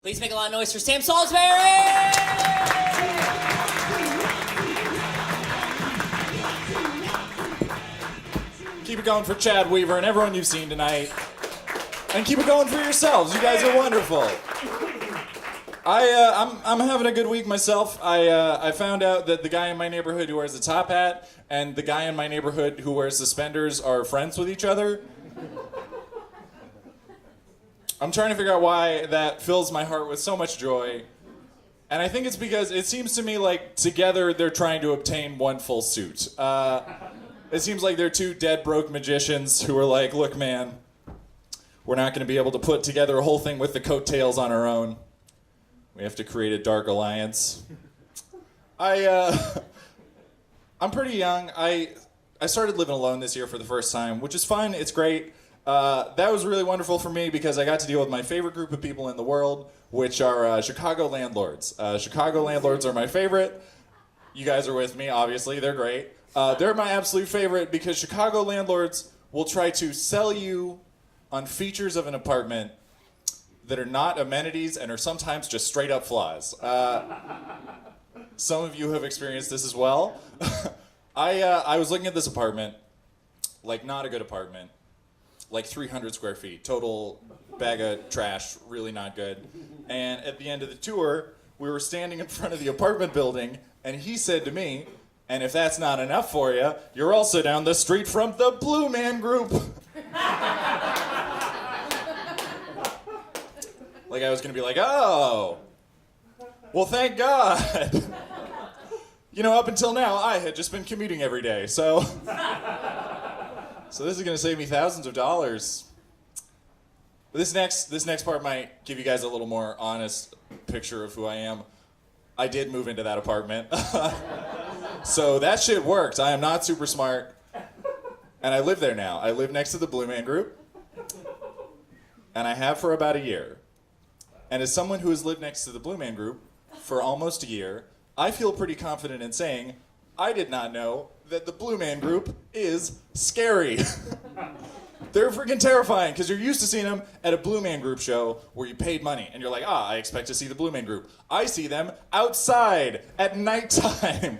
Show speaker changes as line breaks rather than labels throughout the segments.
Please make a lot of noise for Sam Saulsbury!
Keep it going for Chad Weaver and everyone you've seen tonight. And keep it going for yourselves. You guys are wonderful. I'm having a good week myself. I found out that the guy in my neighborhood who wears the top hat and the guy in my neighborhood who wears suspenders are friends with each other. I'm trying to figure out why that fills my heart with so much joy. And I think it's because it seems to me like together they're trying to obtain one full suit. It seems like they're two dead broke magicians who are like, look man, we're not going to be able to put together a whole thing with the coattails on our own. We have to create a dark alliance. I'm pretty young. I started living alone this year for the first time, which is fun. It's great. That was really wonderful for me because I got to deal with my favorite group of people in the world, which are Chicago landlords. Chicago landlords are my favorite. You guys are with me, obviously. They're great. They're my absolute favorite because Chicago landlords will try to sell you on features of an apartment that are not amenities and are sometimes just straight up flaws. Some of you have experienced this as well. I was looking at this apartment, like not a good apartment, like 300 square feet, total bag of trash, really not good. And at the end of the tour, we were standing in front of the apartment building, and he said to me, and if that's not enough for you, you're also down the street from the Blue Man Group. Like I was gonna be like, oh, well thank God. You know, up until now, I had just been commuting every day, so this is gonna save me thousands of dollars. But this next part might give you guys a little more honest picture of who I am. I did move into that apartment. So that shit worked. I am not super smart. And I live there now. I live next to the Blue Man Group. And I have for about a year. And as someone who has lived next to the Blue Man Group for almost a year, I feel pretty confident in saying I did not know that the Blue Man Group is scary. They're freaking terrifying because you're used to seeing them at a Blue Man Group show where you paid money and you're like, I expect to see the Blue Man Group. I see them outside at nighttime.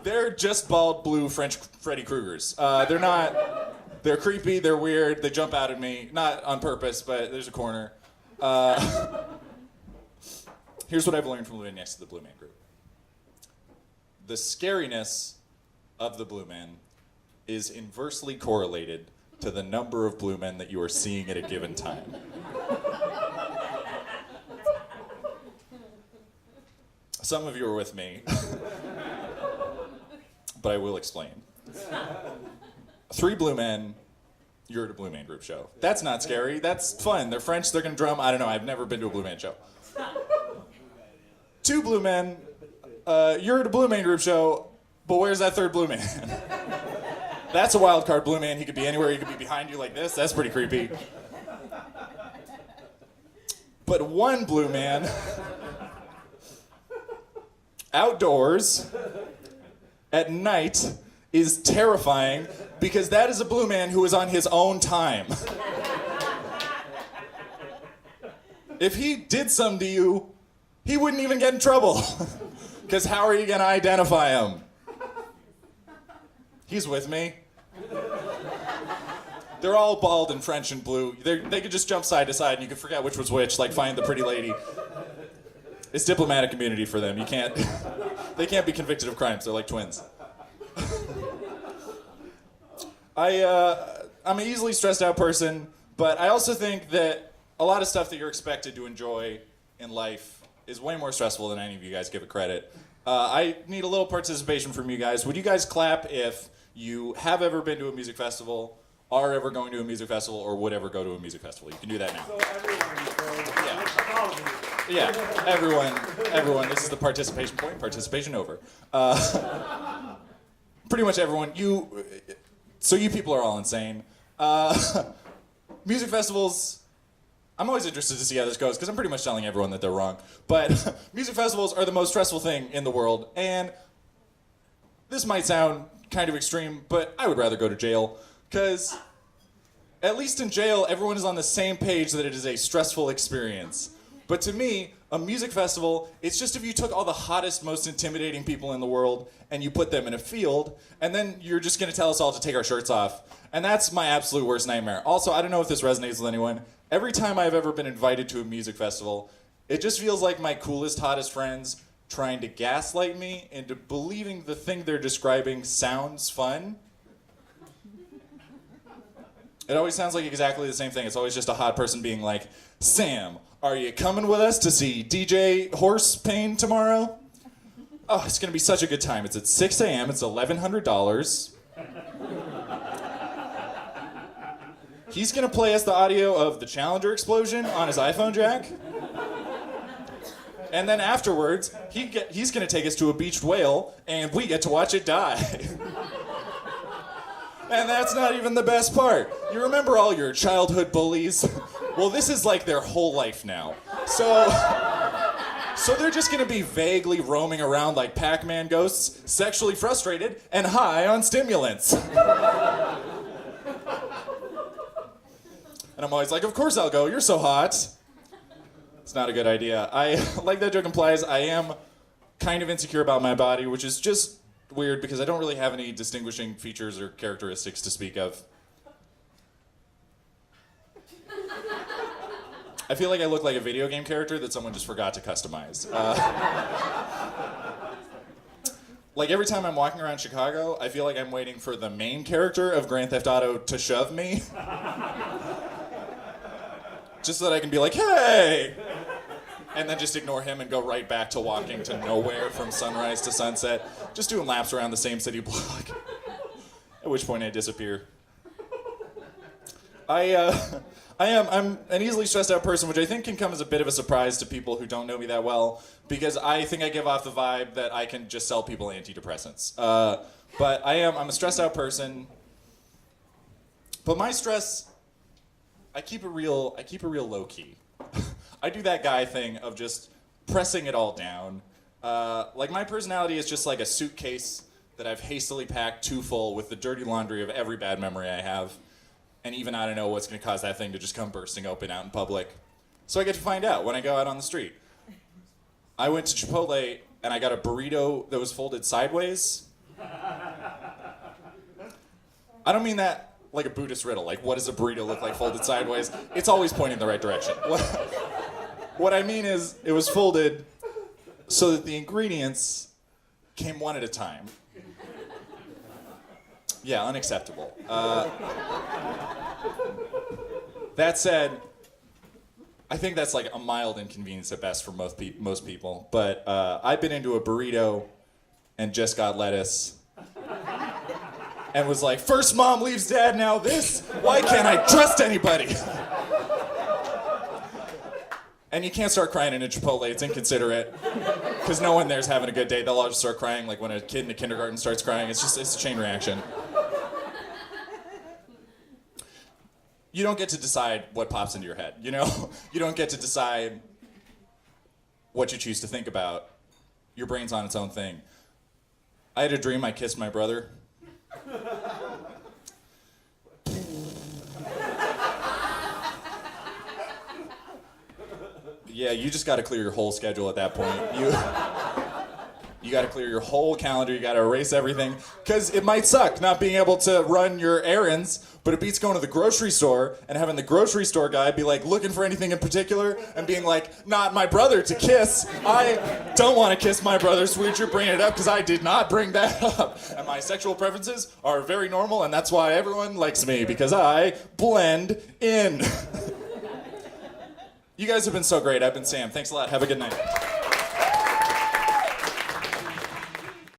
They're just bald blue French Freddy Kruegers. They're creepy, they're weird, they jump out at me. Not on purpose, but there's a corner. Here's what I've learned from living next to the Blue Man Group. The scariness of the Blue Men is inversely correlated to the number of Blue Men that you are seeing at a given time. Some of you are with me, but I will explain. 3 Blue Men, you're at a Blue Man Group show. That's not scary, that's fun. They're French, they're gonna drum, I don't know, I've never been to a Blue Man show. 2 Blue Men, you're at a Blue Man Group show, but where's that 3rd Blue Man? That's a wild card Blue Man. He could be anywhere. He could be behind you like this. That's pretty creepy. But 1 Blue Man, outdoors, at night, is terrifying because that is a Blue Man who is on his own time. If he did something to you, he wouldn't even get in trouble. Because how are you going to identify him? He's with me. They're all bald and French and blue. They could just jump side to side and you could forget which was which, like find the pretty lady. It's diplomatic immunity for them. They can't be convicted of crimes. They're like twins. I'm an easily stressed out person, but I also think that a lot of stuff that you're expected to enjoy in life is way more stressful than any of you guys give it credit. I need a little participation from you guys. Would you guys clap if you have ever been to a music festival, are ever going to a music festival, or would ever go to a music festival? You can do that now. Everyone. This is the participation point. Participation over. Pretty much everyone. So you people are all insane. Music festivals, I'm always interested to see how this goes because I'm pretty much telling everyone that they're wrong. But music festivals are the most stressful thing in the world, and this might sound kind of extreme, but I would rather go to jail because At least in jail, everyone is on the same page that it is a stressful experience. But to me, a music festival, it's just if you took all the hottest, most intimidating people in the world and you put them in a field, and then you're just gonna tell us all to take our shirts off. And that's my absolute worst nightmare. Also, I don't know if this resonates with anyone. Every time I've ever been invited to a music festival, it just feels like my coolest, hottest friends trying to gaslight me into believing the thing they're describing sounds fun. It always sounds like exactly the same thing. It's always just a hot person being like, Sam, are you coming with us to see DJ Horse Pain tomorrow? Oh, it's gonna be such a good time. It's at 6 a.m., it's $1,100. He's gonna play us the audio of the Challenger explosion on his iPhone jack. And then afterwards, he's gonna take us to a beached whale, and we get to watch it die. And that's not even the best part. You remember all your childhood bullies? Well, this is like their whole life now. So they're just gonna be vaguely roaming around like Pac-Man ghosts, sexually frustrated and high on stimulants. And I'm always like, of course I'll go, you're so hot. It's not a good idea. Like that joke implies, I am kind of insecure about my body, which is just weird because I don't really have any distinguishing features or characteristics to speak of. I feel like I look like a video game character that someone just forgot to customize. Like every time I'm walking around Chicago, I feel like I'm waiting for the main character of Grand Theft Auto to shove me. Just so that I can be like, hey! And then just ignore him and go right back to walking to nowhere from sunrise to sunset. Just doing laps around the same city block. At which point I disappear. I'm an easily stressed out person, which I think can come as a bit of a surprise to people who don't know me that well, because I think I give off the vibe that I can just sell people antidepressants. But I'm a stressed out person. But my stress, I keep it real low key. I do that guy thing of just pressing it all down. Like my personality is just like a suitcase that I've hastily packed too full with the dirty laundry of every bad memory I have. And even I don't know what's going to cause that thing to just come bursting open out in public. So I get to find out when I go out on the street. I went to Chipotle and I got a burrito that was folded sideways. I don't mean that like a Buddhist riddle, like what does a burrito look like folded sideways? It's always pointing in the right direction. What I mean is it was folded so that the ingredients came one at a time. Yeah, unacceptable. That said, I think that's like a mild inconvenience at best for most people. But I've been into a burrito and just got lettuce and was like, first mom leaves dad, now this? Why can't I trust anybody? And you can't start crying in a Chipotle, it's inconsiderate. Because no one there's having a good day. They'll all just start crying like when a kid in a kindergarten starts crying. It's a chain reaction. You don't get to decide what pops into your head, you know? You don't get to decide what you choose to think about. Your brain's on its own thing. I had a dream I kissed my brother. Yeah, you just gotta clear your whole schedule at that point. You gotta clear your whole calendar, you gotta erase everything, because it might suck not being able to run your errands, but it beats going to the grocery store and having the grocery store guy be like looking for anything in particular and being like, not my brother to kiss. I don't want to kiss my brother, so you're bringing it up because I did not bring that up. And my sexual preferences are very normal, and that's why everyone likes me, because I blend in. You guys have been so great. I've been Sam. Thanks a lot. Have a good night.